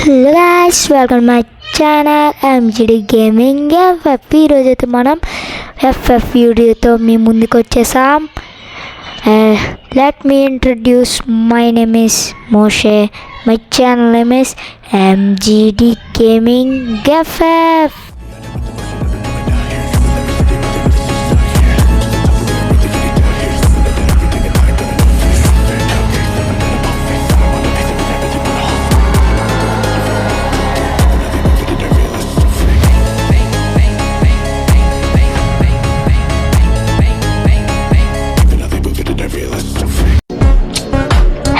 Hello guys, welcome my channel MGD gaming FF. ఈరోజైతే మనం FF వీడియోతో మీ ముందుకు వచ్చేసాం. Let me introduce, my name is Moshe, my channel name is MGD gaming FF.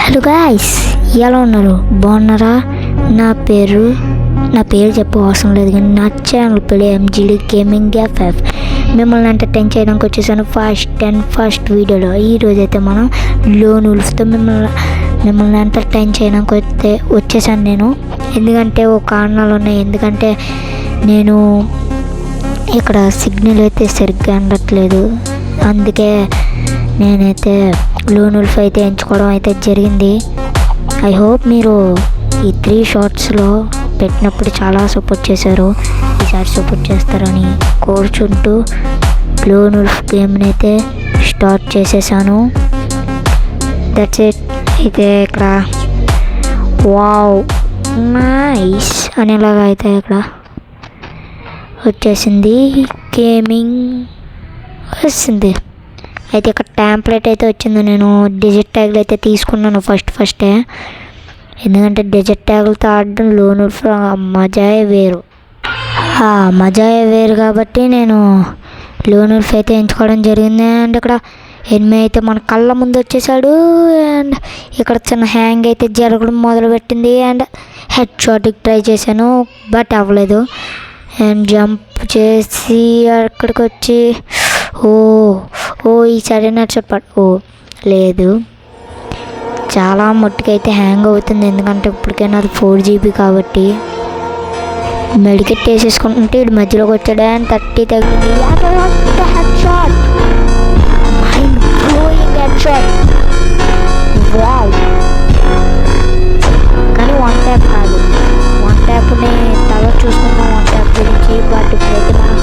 Hello guys, ఎలా ఉన్నారు? బాగున్నారా? నా పేరు చెప్పే అవసరం లేదు, కానీ నా ఛానల్ పేరు ఎంజిడి గేమింగ్ ఎఫ్ఎఫ్. మిమ్మల్ని ఎంటర్టైన్ చేయడానికి వచ్చేసాను ఫస్ట్ వీడియోలో. ఈరోజైతే మనం లోన్ ఉల్ఫ్తో మిమ్మల్ని ఎంటర్టైన్ చేయడానికి వచ్చేసాను నేను. ఎందుకంటే ఒక కారణాలు ఉన్నాయి. ఎందుకంటే నేను ఇక్కడ సిగ్నల్ అయితే సరిగ్గా అందట్లేదు, అందుకే నేనైతే లోన్ ఉల్ఫ్ అయితే ఎంచుకోవడం అయితే జరిగింది. ఐ హోప్ మీరు ఈ 3 షార్ట్స్లో పెట్టినప్పుడు చాలా సపోర్ట్ చేశారు. ఈసారి సపోర్ట్ చేస్తారని కోరుచుంటూ లోన్ ఉల్ఫ్ గేమ్ని అయితే స్టార్ట్ చేసేసాను. That's it. అయితే ఇక్కడ వావ్ నైస్ అనేలాగా అయితే ఇక్కడ వచ్చేసింది, గేమింగ్ వస్తుంది. అయితే ఇక్కడ టెంప్లెట్ అయితే వచ్చింది. నేను డిజిట్ ట్యాగ్లు అయితే తీసుకున్నాను ఫస్టే, ఎందుకంటే డిజిట్ ట్యాగులతో ఆడడం లోన్ ఉల్ఫ్ మజాయే వేరు. మజాయే వేరు కాబట్టి నేను లోన్ ఉల్ఫ్ అయితే ఎంచుకోవడం జరిగింది. అండ్ ఇక్కడ ఎనిమిది అయితే మన కళ్ళ ముందు వచ్చేసాడు. అండ్ ఇక్కడ చిన్న హ్యాంగ్ అయితే జరగడం మొదలుపెట్టింది. అండ్ హెడ్ షాట్కి ట్రై చేశాను, బట్ అవ్వలేదు. అండ్ జంప్ చేసి అక్కడికి వచ్చి ఈసారి నచ్చపాడు లేదు. చాలా మట్టుకైతే హ్యాంగ్ అవుతుంది, ఎందుకంటే ఇప్పటికైనా అది 4GB కాబట్టి. మెడికెట్ వేసేసుకుంటుంటే ఇటు మధ్యలోకి వచ్చాడు. అండ్ 30 తగిలింది. Head shot, mind blowing head shot. Wow, కానీ వన్ ట్యాప్ కాదు. వన్ ట్యాప్ని తర్వాత చూసుకుందాం వన్ ట్యాప్ గురించి. బట్ ఇప్పుడైతే మనం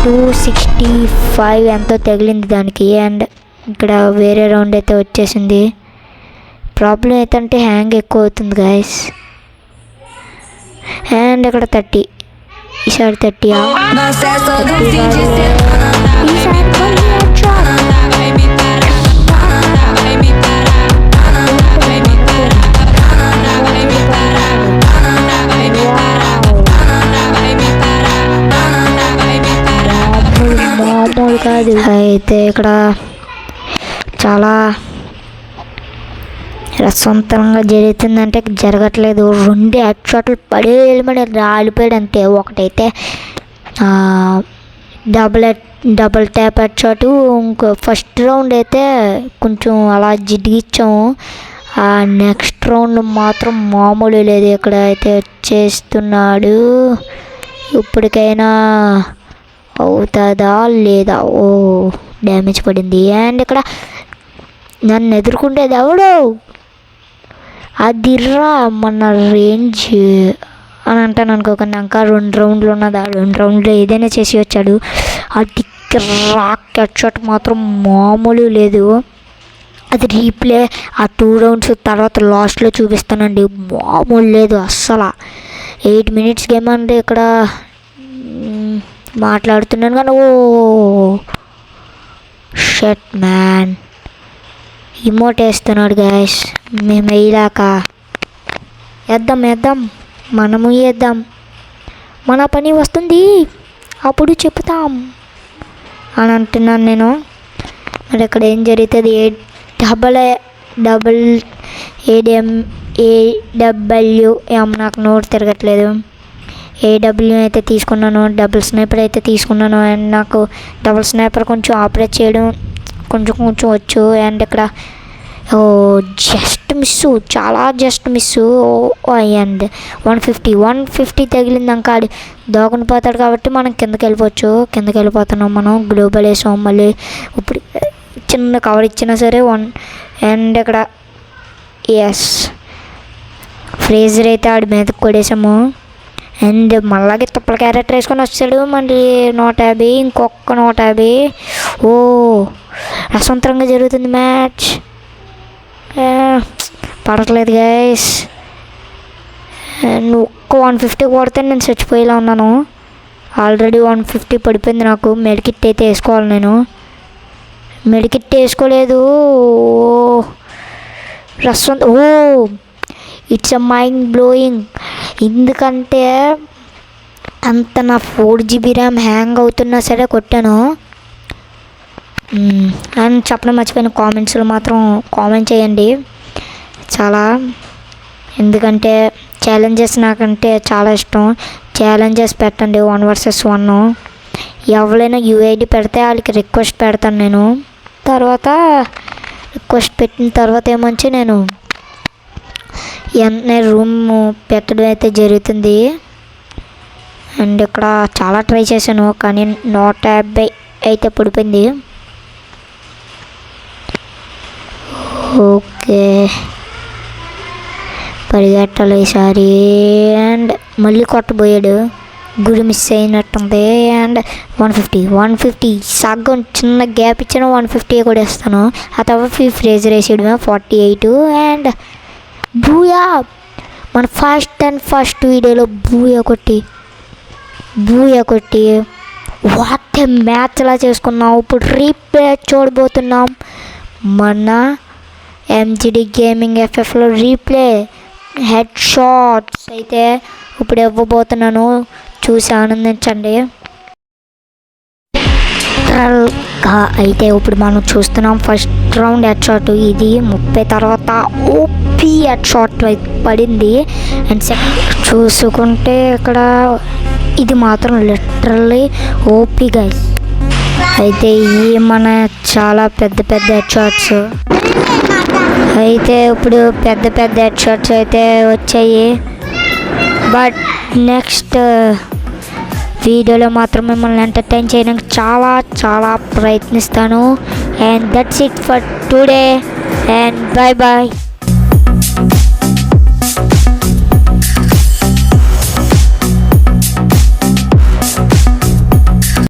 1265 ఎంతో తగిలింది దానికి. అండ్ ఇక్కడ వేరే రౌండ్ అయితే వచ్చేసింది. ప్రాబ్లం ఏంటంటే హ్యాంగ్ ఎక్కువ అవుతుంది గాయస్. అండ్ ఇక్కడ 30, ఈసారి 30. కాదు. అయితే ఇక్కడ చాలా రసవంతంగా జరుగుతుందంటే జరగట్లేదు. 2 హెడ్ షాట్లు పడేయమని రాలిపోయాడు అంతే. ఒకటైతే డబుల్ ట్యాప్ హెడ్ షాటు. ఇంకో ఫస్ట్ రౌండ్ అయితే కొంచెం అలా జిడ్గిచ్చాము. నెక్స్ట్ రౌండ్ మాత్రం మామూలు లేదు. ఇక్కడ అయితే వచ్చేస్తున్నాడు. ఇప్పటికైనా అవుతుందా లేదా? డ్యామేజ్ పడింది. అండ్ ఇక్కడ నన్ను ఎదుర్కొంటేది ఎవడు? అదిర్రా మన రేంజ్ అని అంటాను అనుకోకుండా. ఇంకా 2 రౌండ్లు ఉన్నది. 2 రౌండ్లో ఏదైనా చేసి వచ్చాడు. అది రాక్ హెడ్ షాట్ మాత్రం మామూలు లేదు. అది రీప్లే 2 రౌండ్స్ తర్వాత లాస్ట్లో చూపిస్తానండి. మామూలు లేదు అస్సలు. 8 minutes గేమ్ అంటే ఇక్కడ మాట్లాడుతున్నాను కానీ షట్ మ్యాన్, ఇమోట్ వేస్తున్నాడు గాయస్. మేము వేయలేక వేద్దాం, మనము వేద్దాం, మన పని వస్తుంది అప్పుడు చెప్తాం అని అంటున్నాను నేను. మరి ఇక్కడ ఏం జరుగుతుంది? AWM నాకు నోట్ తిరగట్లేదు. AW అయితే తీసుకున్నాను, డబుల్ స్నైపర్ అయితే తీసుకున్నాను. అండ్ నాకు డబుల్ స్నైపర్ కొంచెం ఆపరేట్ చేయడం కొంచెం వచ్చు. అండ్ ఇక్కడ జస్ట్ మిస్సు, చాలా జస్ట్ మిస్సు. అండ్ 150 తగిలింది. ఇంకా దోకుని పోతాడు కాబట్టి మనం కిందకి వెళ్ళిపోతున్నాం. మనం గ్లోబల్ వేసాం. మళ్ళీ ఇప్పుడు చిన్న కవర్ ఇచ్చినా సరే అండ్ ఇక్కడ ఎస్ ఫ్రేజర్ అయితే ఆడి మీద కొడేసాము. అండ్ మళ్ళాగే తుప్పల క్యారెక్టర్ వేసుకొని వచ్చాడు. మళ్ళీ 150, ఇంకొక 150. ఓ రసవంతరంగా జరుగుతుంది మ్యాచ్. పడట్లేదు గైస్. నువ్వు ఒక్క 150 కొడితే నేను చచ్చిపోయేలా ఉన్నాను. ఆల్రెడీ 150 పడిపోయింది నాకు. మెడికిట్ అయితే వేసుకోవాలి నేను. మెడికిట్ వేసుకోలేదు. Oh it's a mind blowing. ఎందుకంటే అంత నా 4GB ర్యామ్ హ్యాంగ్ అవుతున్నా సరే కొట్టాను. అని చెప్పడం మర్చిపోయిన, కామెంట్స్లో మాత్రం కామెంట్ చేయండి చాలా. ఎందుకంటే ఛాలెంజెస్ నాకంటే చాలా ఇష్టం. ఛాలెంజెస్ పెట్టండి 1 vs 1. ఎవరైనా యూఐడి పెడితే వాళ్ళకి రిక్వెస్ట్ పెడతాను నేను. తర్వాత రిక్వెస్ట్ పెట్టిన తర్వాత ఏమంచి నేను వెంటనే రూమ్ పెట్టడం అయితే జరుగుతుంది. అండ్ ఇక్కడ చాలా ట్రై చేశాను కానీ 150 అయితే పడిపోయింది. ఓకే పరిగెట్టాలి ఈసారి. అండ్ మళ్ళీ కొట్టబోయాడు. గుడి మిస్ అయినట్టుంది. అండ్ 150 సగం చిన్న గ్యాప్ ఇచ్చిన 150 కూడా వేస్తాను. ఆ తర్వాత ఫ్రేజర్ వేసేయడమే 48. అండ్ బూయా మన ఫస్ట్ వీడియోలో బూయా కొట్టి వాట్ ఏ మ్యాచ్లా చేసుకున్నాం. ఇప్పుడు రీప్లే చూడబోతున్నాం. మన ఎంజిడి గేమింగ్ ఎఫ్ఎఫ్లో రీప్లే హెడ్ షాట్స్ అయితే ఇప్పుడు ఇవ్వబోతున్నాను. చూసి ఆనందించండి. అయితే ఇప్పుడు మనం చూస్తున్నాం ఫస్ట్ రౌండ్ హెడ్ షాట్. ఇది 30 తర్వాత ఓపీ హెడ్ షాట్ పడింది. అండ్ సెకండ్ చూసుకుంటే ఇక్కడ ఇది మాత్రం లిటరల్లీ ఓపీ గైస్. అయితే ఈ మన చాలా పెద్ద హెడ్ షాట్స్ అయితే ఇప్పుడు పెద్ద హెడ్ షాట్స్ అయితే వచ్చాయి. బట్ నెక్స్ట్ వీడియోలో మాత్రం మిమ్మల్ని ఎంటర్టైన్ చేయడానికి చాలా ప్రయత్నిస్తాను. And that's it for today and bye.